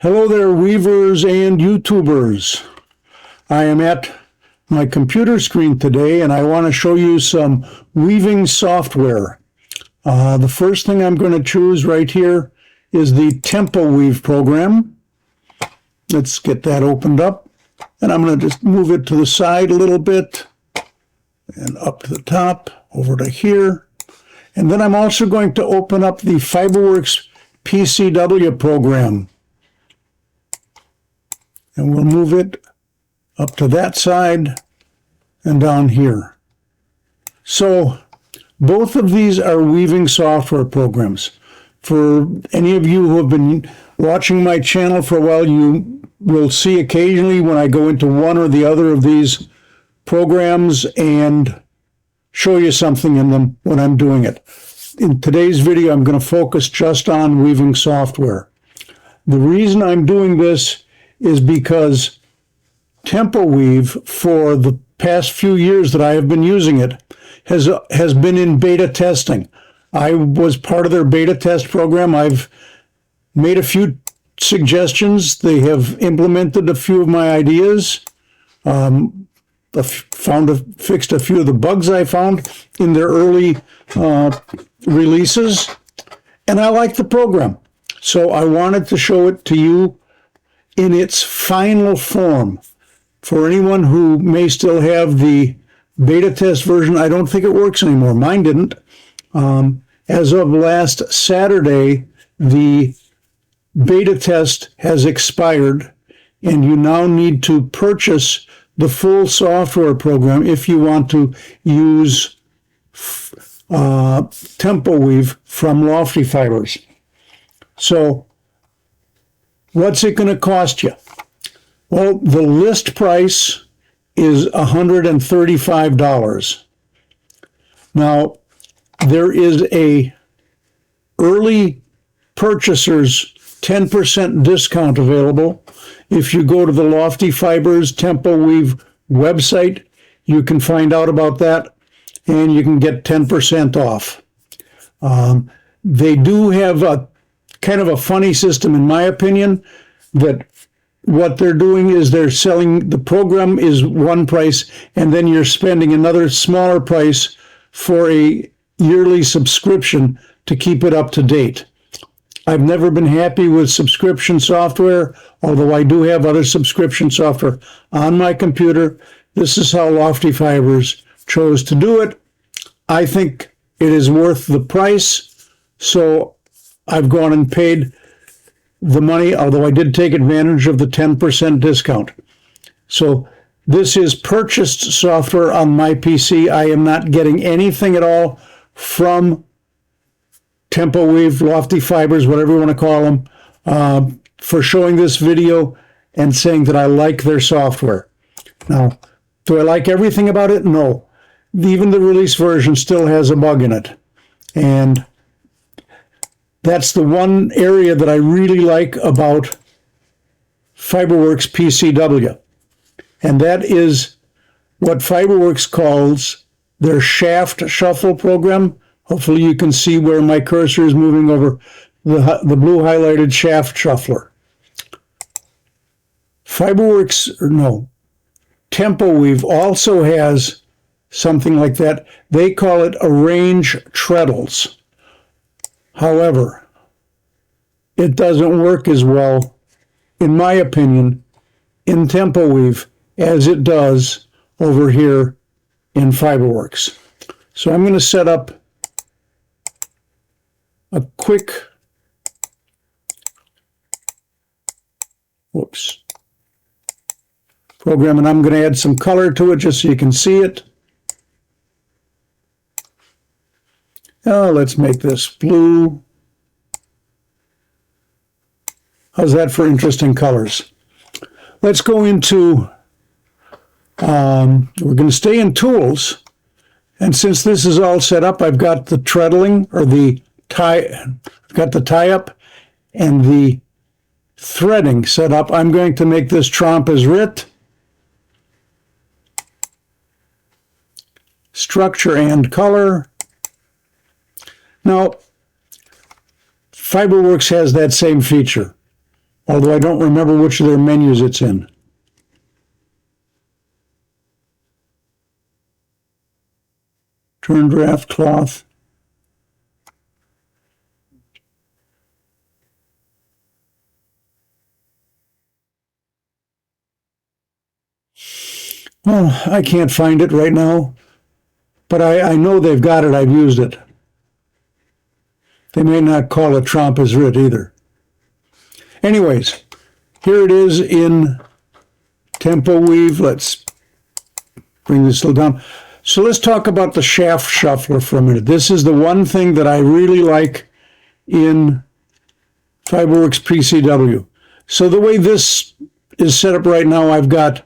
Hello there, weavers and YouTubers. I am at my computer screen today and I want to show you some weaving software. The first thing I'm going to choose right here is the TempoWeave program. Let's get that opened up. And I'm going to just move it to the side a little bit and up to the top, over to here. And then I'm also going to open up the Fiberworks PCW program. And we'll move it up to that side and down here. So both of these are weaving software programs. For any of you who have been watching my channel for a while, you will see occasionally when I go into one or the other of these programs and show you something in them when I'm doing it. In today's video, I'm going to focus just on weaving software. The reason I'm doing this is because TempoWeave, for the past few years that I have been using it, has been in beta testing. I was part of their beta test program. I've made a few suggestions. They have implemented a few of my ideas. Fixed a few of the bugs I found in their early releases, and I like the program. So I wanted to show it to you in its final form. For anyone who may still have the beta test version, I don't think it works anymore. Mine didn't. As of last Saturday, the beta test has expired, and you now need to purchase the full software program if you want to use TempoWeave from Lofty Fibers. So what's it going to cost you? Well, the list price is $135. Now, there is a early purchaser's 10% discount available. If you go to the Lofty Fibers TempoWeave website, you can find out about that, and you can get 10% off. They do have a kind of a funny system, in my opinion, that what they're doing is they're selling, the program is one price, and then you're spending another smaller price for a yearly subscription to keep it up to date. I've never been happy with subscription software, although I do have other subscription software on my computer. This is how Lofty Fibers chose to do it. I think it is worth the price, so I've gone and paid the money, although I did take advantage of the 10% discount. So this is purchased software on my PC. I am not getting anything at all from TempoWeave, Lofty Fibers, whatever you want to call them, for showing this video and saying that I like their software. Now, do I like everything about it? No. Even the release version still has a bug in it. And that's the one area that I really like about Fiberworks PCW. And that is what Fiberworks calls their shaft shuffle program. Hopefully you can see where my cursor is moving over the blue highlighted shaft shuffler. TempoWeave also has something like that. They call it arrange treadles. However, it doesn't work as well, in my opinion, in TempoWeave as it does over here in Fiberworks. So I'm going to set up a quick, program, and I'm going to add some color to it just so you can see it. Let's make this blue. How's that for interesting colors? Let's go into, we're going to stay in tools. And since this is all set up, I've got the treadling, or the tie, I've got the tie-up and the threading set up. I'm going to make this Trampes Rit. Structure and color. Now, Fiberworks has that same feature. although I don't remember which of their menus it's in. Turn draft cloth. Well, I can't find it right now, but I know they've got it. I've used it. They may not call it Trompus Rit either. Anyways, here it is in TempoWeave. Let's bring this little down. So let's talk about the shaft shuffler for a minute. This is the one thing that I really like in Fiberworks PCW. So the way this is set up right now, I've got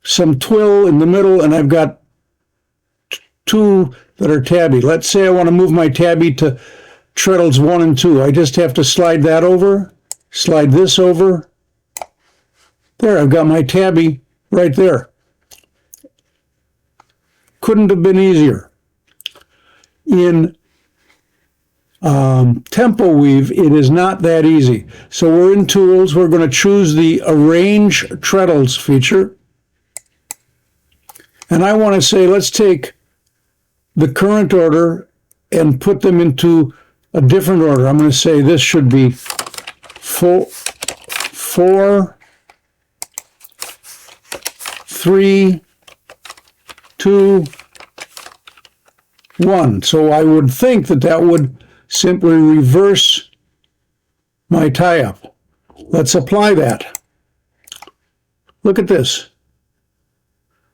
some twill in the middle, and I've got two that are tabby. Let's say I want to move my tabby to treadles 1 and 2. I just have to slide that over, slide this over. There, I've got my tabby right there. Couldn't have been easier. In TempoWeave, it is not that easy. So we're in Tools. We're going to choose the Arrange Treadles feature. And I want to say, let's take the current order and put them into a different order. I'm going to say this should be 4, 3, 2, 1. So I would think that that would simply reverse my tie-up. Let's apply that. Look at this.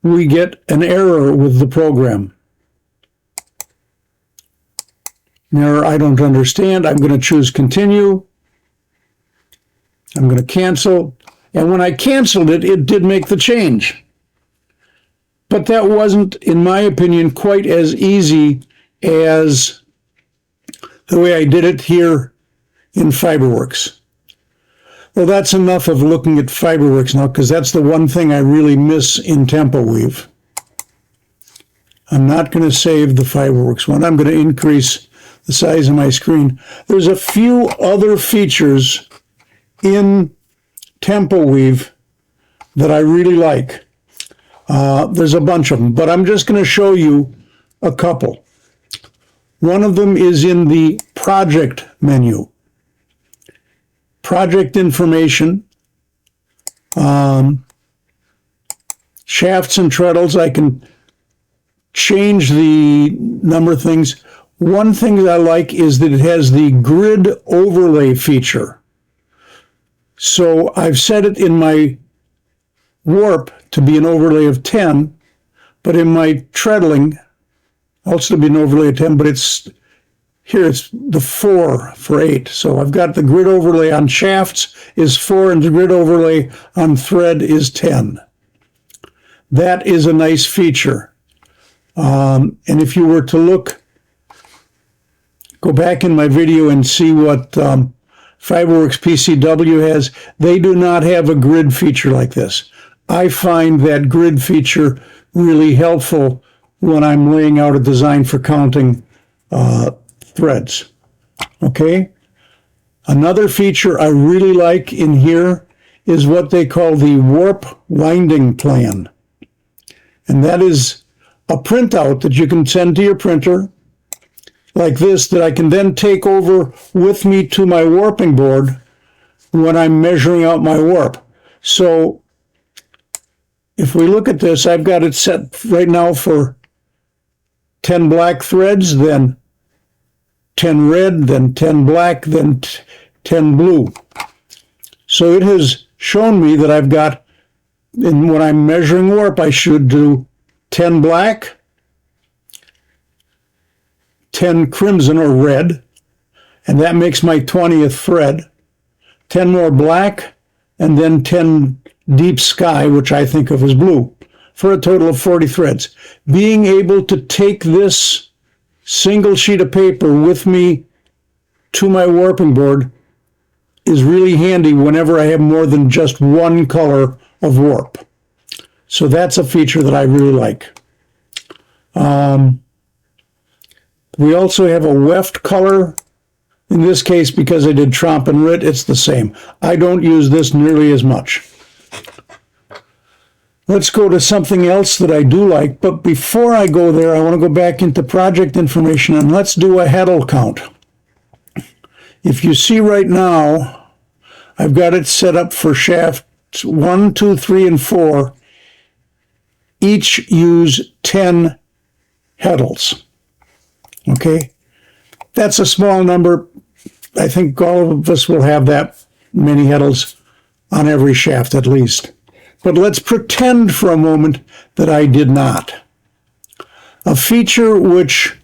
We get an error with the program. An error I don't understand. I'm going to choose continue. I'm going to cancel. And when I canceled it, it did make the change. But that wasn't, in my opinion, quite as easy as the way I did it here in Fiberworks. Well, that's enough of looking at Fiberworks now, because that's the one thing I really miss in TempoWeave. I'm not going to save the Fiberworks one. I'm going to increase the size of my screen. There's a few other features in TempoWeave that I really like. There's a bunch of them, but I'm just going to show you a couple. One of them is in the Project menu. Project information, shafts and treadles. I can change the number of things. One thing that I like is that it has the grid overlay feature. So I've set it in my warp to be an overlay of 10, but in my treadling, also to be an overlay of 10, but here it's the 4 for 8. So I've got the grid overlay on shafts is 4 and the grid overlay on thread is 10. That is a nice feature. And if you were to go back in my video and see what Fiberworks PCW has, they do not have a grid feature like this. I find that grid feature really helpful when I'm laying out a design for counting threads. Okay. Another feature I really like in here is what they call the warp winding plan. And that is a printout that you can send to your printer like this, that I can then take over with me to my warping board when I'm measuring out my warp. So if we look at this, I've got it set right now for 10 black threads, then 10 red, then 10 black, then 10 blue. So it has shown me that I've got, and when I'm measuring warp, I should do 10 black, 10 crimson or red, and that makes my 20th thread, 10 more black, and then 10 deep sky, which I think of as blue, for a total of 40 threads. Being able to take this single sheet of paper with me to my warping board is really handy whenever I have more than just one color of warp. So that's a feature that I really like. We also have a weft color In this case, because I did trompe and rit, it's the same. I don't use this nearly as much. Let's go to something else that I do like, but before I go there, I want to go back into project information and let's do a heddle count. If you see right now, I've got it set up for shafts 1, 2, 3, and 4. Each use 10 heddles. Okay? That's a small number. I think all of us will have that many heddles on every shaft at least. But let's pretend for a moment that I did not. A feature which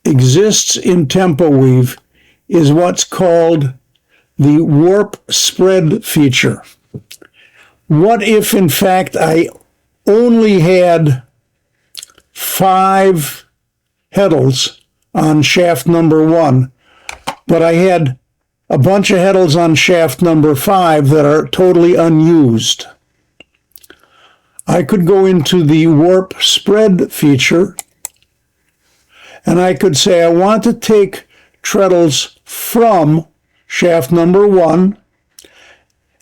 exists in TempoWeave is what's called the warp spread feature. What if, in fact, I only had 5 heddles on shaft number 1, but I had a bunch of heddles on shaft number 5 that are totally unused? I could go into the warp spread feature and I could say I want to take treadles from shaft number 1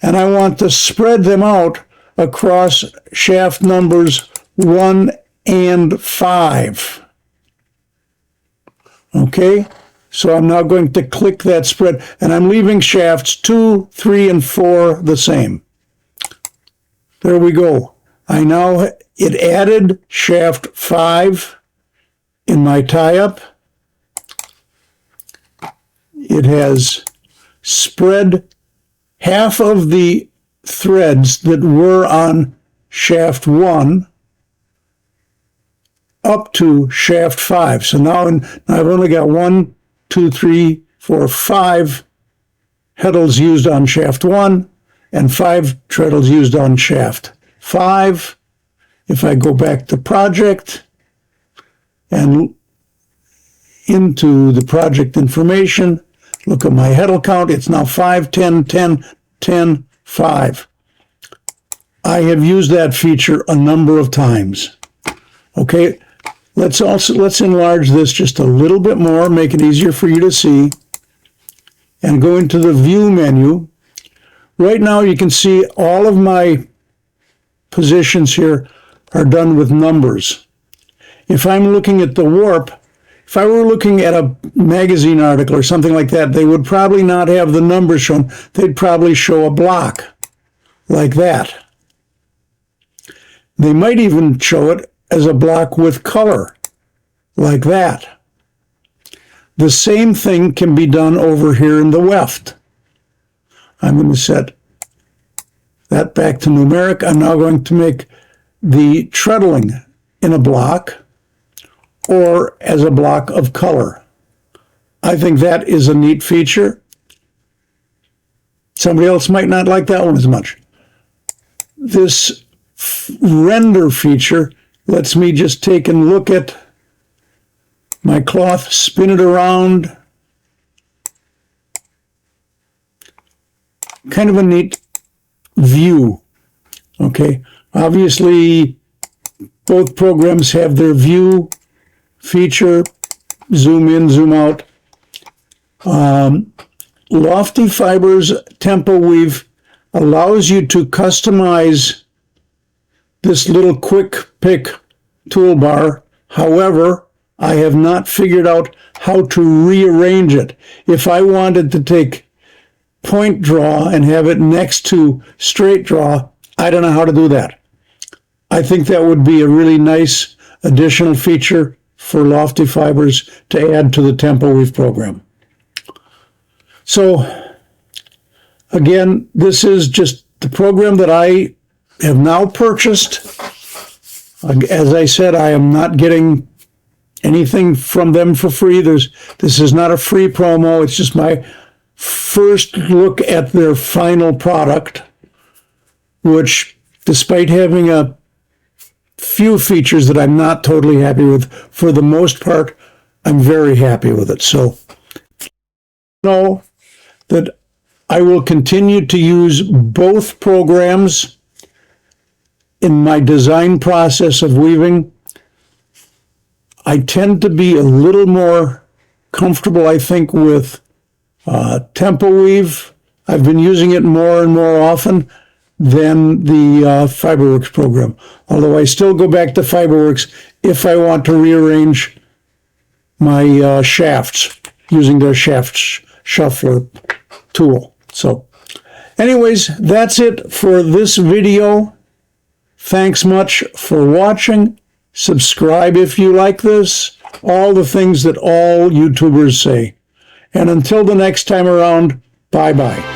and I want to spread them out across shaft numbers 1 and 5. Okay? So I'm now going to click that spread, and I'm leaving shafts 2, 3, and 4 the same. There we go. It added shaft 5 in my tie-up. It has spread half of the threads that were on shaft 1 up to shaft 5. So now I've only got 1, 2, 3, 4, 5 heddles used on shaft 1 and 5 treadles used on shaft 5. If I go back to project and into the project information, look at my heddle count, it's now 5, 10, 10, 10, 5. I have used that feature a number of times. Okay, let's enlarge this just a little bit more, make it easier for you to see, and go into the view menu. Right now you can see all of my positions here are done with numbers. If I'm looking at the warp, if I were looking at a magazine article or something like that, they would probably not have the numbers shown. They'd probably show a block like that. They might even show it as a block with color like that. The same thing can be done over here in the weft. I'm going to set that back to numeric. I'm now going to make the treadling in a block or as a block of color. I think that is a neat feature. Somebody else might not like that one as much. This render feature lets me just take and look at my cloth, spin it around. Kind of a neat view. Okay, obviously both programs have their view feature, zoom in, zoom out. Lofty Fibers TempoWeave allows you to customize this little quick pick toolbar. However, I have not figured out how to rearrange it. If I wanted to take point draw and have it next to straight draw, I don't know how to do that. I think that would be a really nice additional feature for Lofty Fibers to add to the TempoWeave program. So again, this is just the program that I have now purchased. As I said, I am not getting anything from them for free. This is not a free promo. It's just my first look at their final product, which, despite having a few features that I'm not totally happy with, for the most part, I'm very happy with it. So, know that I will continue to use both programs in my design process of weaving. I tend to be a little more comfortable, I think, with TempoWeave. I've been using it more and more often than the Fiberworks program. Although I still go back to Fiberworks if I want to rearrange my shafts using their shaft shuffler tool. So anyways, that's it for this video. Thanks much for watching. Subscribe if you like this. All the things that all YouTubers say. And until the next time around, bye-bye.